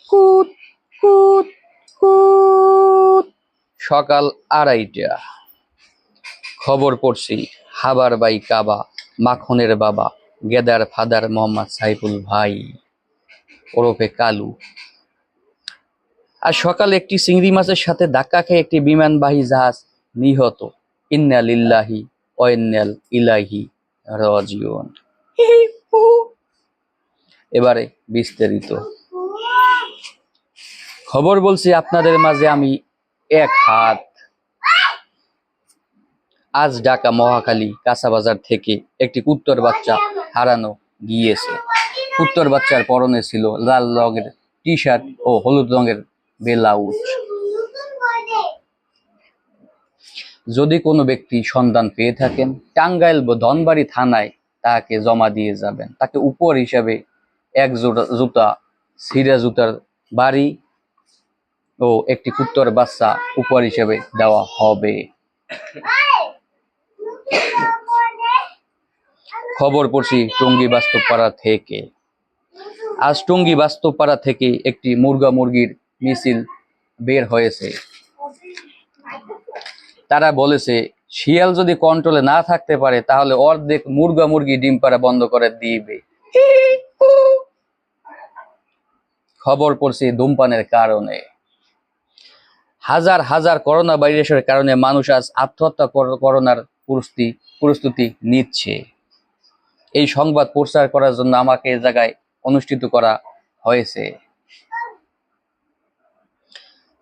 কুত কুত কুত। সকাল 2:30। খবর পড়ছি হাবার বাই কাবা, মাখনের বাবা, গেদার ফাদার মোহাম্মদ সাইফুল ভাই ওরফে কালু। আর সকালে একটি চিংড়ি মাছের সাথে ধাক্কা খেয়ে একটি বিমানবাহী জাহাজ নিহত। ইন্না লিল্লাহি ওয়া ইন্না ইলাইহি রাজিউন। এবারে বিস্তারিত খবর বলছি আপনাদের মাঝে আমি এক হাত। আজ ঢাকা মহাখালী কাঁচাবাজার থেকে একটি কুত্তর বাচ্চা হারানো গিয়েছে। কুত্তর বাচ্চার পরনে ছিল লাল রঙের টি শার্ট ও হলুদ রঙের ব্লাউজ। যদি কোনো ব্যক্তি সন্ধান পেয়ে থাকেন, টাঙ্গাইল ধনবাড়ি থানায় তাকে জমা দিয়ে যাবেন। তাকে উপহার হিসাবে এক জুতা ছিঁড়া জুতার বাড়ি ও একটি কুত্তর বাচ্চা উপহার হিসাবে দেওয়া হবে। খবর পড়ছি টঙ্গী বাস্তবপাড়া থেকে। আজ টঙ্গী বাস্তবপাড়া থেকে একটি মুরগা মুরগির মিছিল বের হয়েছে। তারা বলেছে শিয়াল যদি কন্ট্রোলে না থাকতে পারে তাহলে অর্ধেক মুরগা মুরগি ডিম পাড়া বন্ধ করে দিবে। খবর পড়ছি ধূমপানের কারণে। হাজার হাজার করোনা ভাইরাসের কারণে মানুষ আজ আত্মহত্যা করোনার প্রস্তুতি নিচ্ছে। এই সংবাদ প্রচার করার জন্য আমাকে এই জায়গায় অনুষ্ঠিত করা হয়েছে।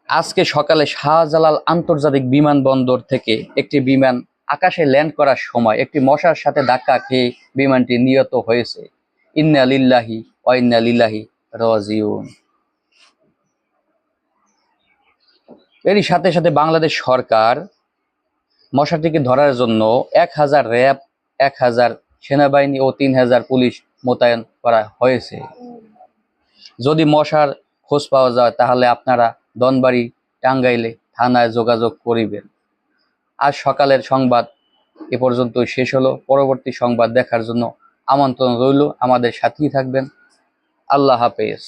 আজকে সকালে শাহজালাল আন্তর্জাতিক বিমানবন্দর থেকে একটি বিমান আকাশে ল্যান্ড করার সময় একটি মশার সাথে ধাক্কা খেয়ে বিমানটি নিহত হয়েছে। ইন্না লিল্লাহি ওয়া ইন্না ইলাইহি রাজিউন। এরই সাথে সাথে বাংলাদেশ সরকার মশাটিকে ধরার জন্য 1000 র্যাব, 1000 সেনাবাহিনী ও 3000 পুলিশ মোতায়েন করা হয়েছে। যদি মশার খোঁজ পাওয়া যায় তাহলে আপনারা ধনবাড়ি টাঙ্গাইলে থানায় যোগাযোগ করিবেন। আজ সকালের সংবাদ এ পর্যন্তই শেষ হলো। পরবর্তী সংবাদ দেখার জন্য আমন্ত্রণ রইল। আমাদের সাথেই থাকবেন। আল্লাহ হাফেজ।